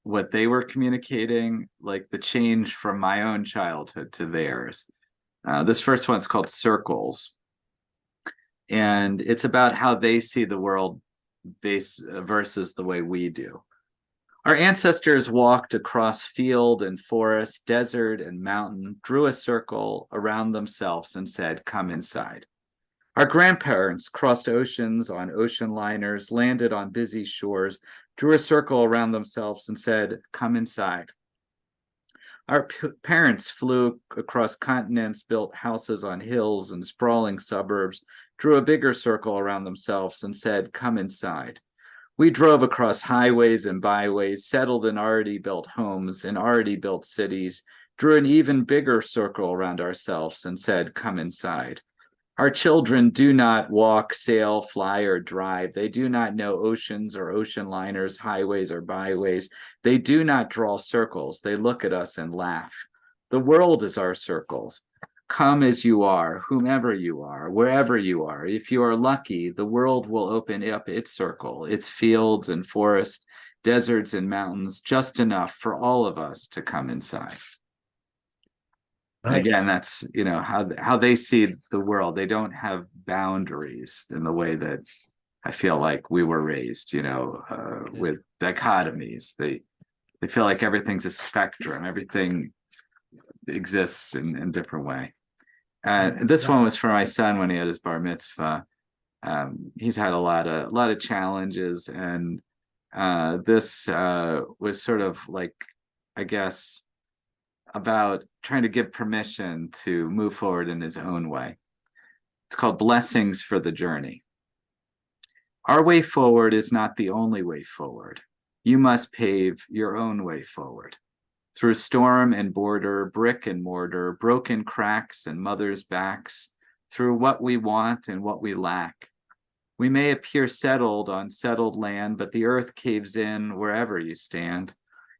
Speaker 3: what they were communicating, like the change from my own childhood to theirs. This first one's called Circles, and it's about how they see the world versus the way we do. Our ancestors walked across field and forest, desert and mountain, drew a circle around themselves and said, "Come inside." Our grandparents crossed oceans on ocean liners, landed on busy shores, drew a circle around themselves and said, "Come inside." Our parents flew across continents, built houses on hills and sprawling suburbs, drew a bigger circle around themselves and said, "Come inside." We drove across highways and byways, settled in already built homes, in already built cities, drew an even bigger circle around ourselves and said, "Come inside." Our children do not walk, sail, fly, or drive. They do not know oceans or ocean liners, highways or byways. They do not draw circles. They look at us and laugh. The world is our circles. Come as you are, whomever you are, wherever you are. If you are lucky, the world will open up its circle, its fields and forests, deserts and mountains, just enough for all of us to come inside.
Speaker 1: Nice.
Speaker 3: Again, that's, you know, how they see the world. They don't have boundaries in the way that I feel like we were raised, you know, with dichotomies. They feel like everything's a spectrum, everything exists in different way. And this one was for my son when he had his bar mitzvah. He's had a lot of challenges, and this was sort of like, I guess, about trying to give permission to move forward in his own way. It's called Blessings for the Journey. Our way forward is not the only way forward. You must pave your own way forward. Through storm and border, brick and mortar, broken cracks and mothers' backs, through what we want and what we lack. We may appear settled on settled land, but the earth caves in wherever you stand.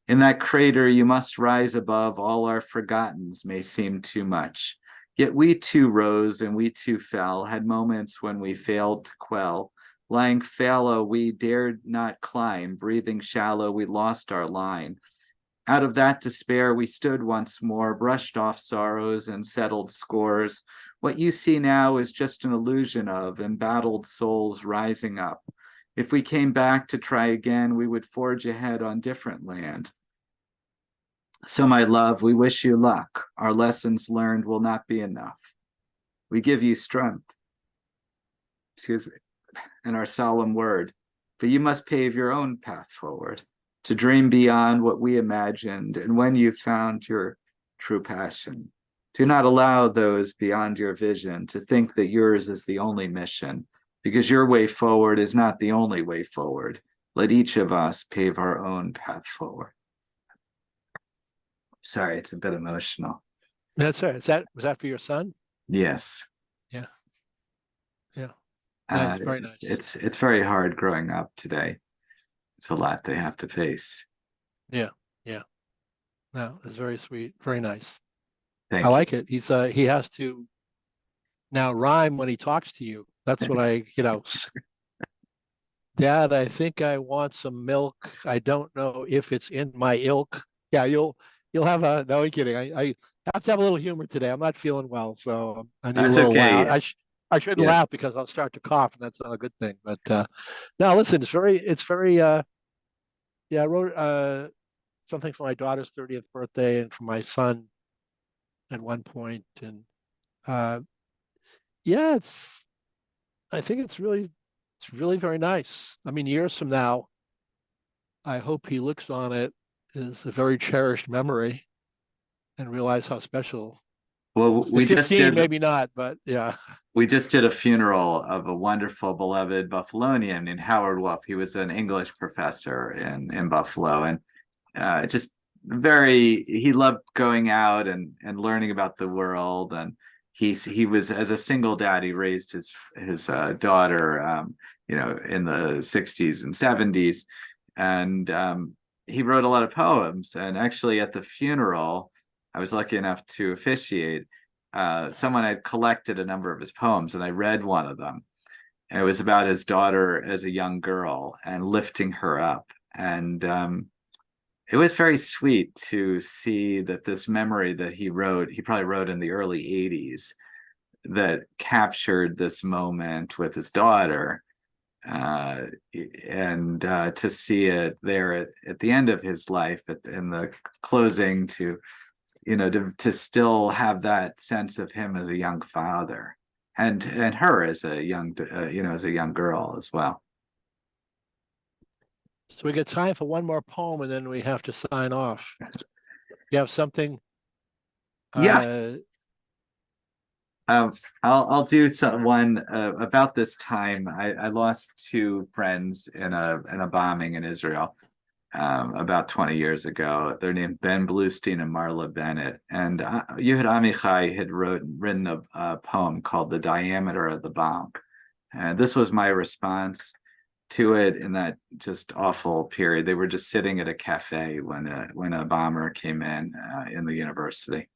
Speaker 3: In that crater, you must rise above. All our forgottens may seem too much. Yet we too rose and we too fell, had moments when we failed to quell. Lying fallow, we dared not climb. Breathing shallow, we lost our line. Out of that despair, we stood once more, brushed off sorrows and settled scores. What you see now is just an illusion of embattled souls rising up. If we came back to try again, we would forge ahead on different land. So, my love, we wish you luck. Our lessons learned will not be enough. We give you strength, in our solemn word, but you must pave your own path forward, to dream beyond what we imagined. And when you've found your true passion, do not allow those beyond your vision to think that yours is the only mission, because your way forward is not the only way forward. Let each of us pave our own path forward. Sorry, it's a bit emotional.
Speaker 1: That's right. Was that for your son?
Speaker 3: Yes.
Speaker 1: Yeah. Nice, very nice.
Speaker 3: It's very hard growing up today. It's a lot they have to face.
Speaker 1: Yeah. No, it's very sweet. Very nice.
Speaker 3: Thank
Speaker 1: I
Speaker 3: you.
Speaker 1: like it. He has to now rhyme when he talks to you. That's what Dad, I think I want some milk. I don't know if it's in my ilk. Yeah, you'll have no, I'm kidding. I have to have a little humor today. I'm not feeling well, so I need
Speaker 3: That's
Speaker 1: a little
Speaker 3: okay.
Speaker 1: laugh. I shouldn't
Speaker 3: Yeah.
Speaker 1: laugh because I'll start to cough, and that's not a good thing. But no, listen, it's very yeah, I wrote something for my daughter's 30th birthday and for my son at one point, and yeah, I think it's really very nice. I mean, years from now, I hope he looks on it as a very cherished memory and realize how special.
Speaker 3: Well,
Speaker 1: At 15, maybe not, but yeah.
Speaker 3: We just did a funeral of a wonderful, beloved Buffalonian named Howard Wolf. He was an English professor in Buffalo, and just he loved going out and learning about the world. And he was, as a single dad, he raised his daughter, in the 60s and 70s, and he wrote a lot of poems. And actually, at the funeral, I was lucky enough to officiate. Someone had collected a number of his poems, and I read one of them. And it was about his daughter as a young girl and lifting her up. And it was very sweet to see that this memory that he probably wrote in the early 80s, that captured this moment with his daughter. And to see it there at the end of his life, in the closing, to still have that sense of him as a young father, and her as a young girl as well.
Speaker 1: So we got time for one more poem, and then we have to sign off. You have something?
Speaker 3: Yeah. I'll do one about this time. I lost two friends in a bombing in Israel about 20 years ago. They're named Ben Bluestein and Marla Bennett. And Yuhad Amichai had written a poem called "The Diameter of the Bomb," and this was my response to it in that just awful period. They were just sitting at a cafe when a bomber came in the university.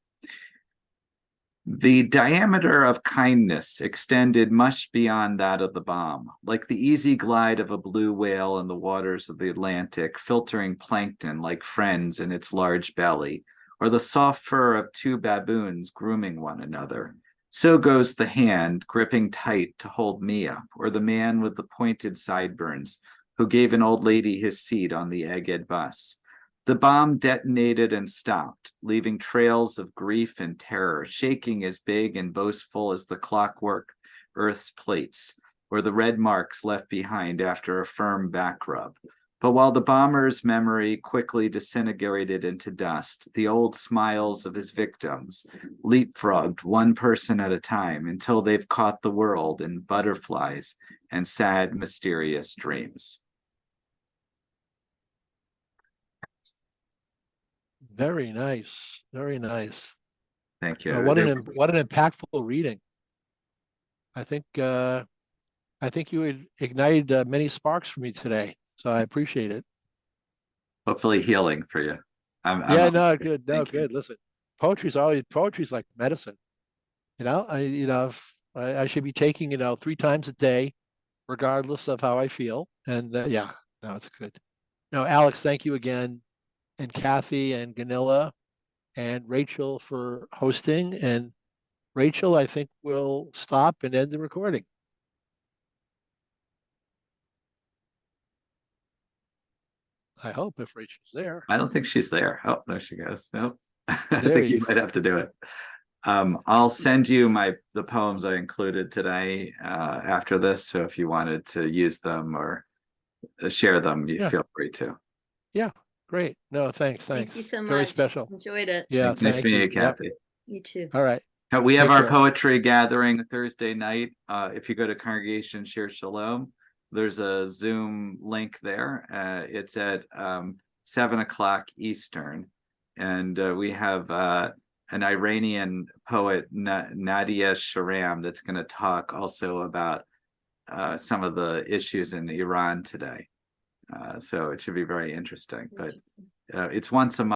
Speaker 3: The diameter of kindness extended much beyond that of the bomb, like the easy glide of a blue whale in the waters of the Atlantic, filtering plankton like friends in its large belly, or the soft fur of two baboons grooming one another. So goes the hand gripping tight to hold me up, or the man with the pointed sideburns who gave an old lady his seat on the Egged bus. The bomb detonated and stopped, leaving trails of grief and terror, shaking as big and boastful as the clockwork Earth's plates, or the red marks left behind after a firm back rub. But while the bomber's memory quickly disintegrated into dust, the old smiles of his victims leapfrogged one person at a time until they've caught the world in butterflies and sad, mysterious dreams.
Speaker 1: Very nice. Very nice.
Speaker 3: Thank you.
Speaker 1: What an impactful reading. I think you ignited many sparks for me today, so I appreciate it.
Speaker 3: Hopefully healing for you.
Speaker 1: Yeah, no, good, no,
Speaker 3: Thank you.
Speaker 1: good. Listen, poetry's like medicine. I should be taking 3 times a day, regardless of how I feel. And yeah, no, it's good. No, Alex, thank you again, and Kathy and Ganilla and Rachel for hosting. And Rachel, I think we'll stop and end the recording. I hope, if Rachel's there.
Speaker 3: I don't think she's there. Oh, there she goes. Nope. I
Speaker 1: There
Speaker 3: think
Speaker 1: you
Speaker 3: you might have to do it. I'll send you the poems I included today after this. So if you wanted to use them or share them, you feel free to.
Speaker 1: Yeah, great. No, thanks.
Speaker 5: Thank you so much.
Speaker 1: Very special.
Speaker 5: Enjoyed it.
Speaker 1: Yeah,
Speaker 3: Nice meeting you,
Speaker 1: Yep.
Speaker 3: Kathy.
Speaker 5: You too.
Speaker 1: All right.
Speaker 3: We have
Speaker 1: Take
Speaker 3: our
Speaker 1: care.
Speaker 3: poetry gathering Thursday night. If you go to Congregation Shir Shalom, there's a Zoom link there. It's at 7:00 Eastern. And we have an Iranian poet, Nadia Sharam, that's going to talk also about some of the issues in Iran today. So it should be very interesting. But it's once a month.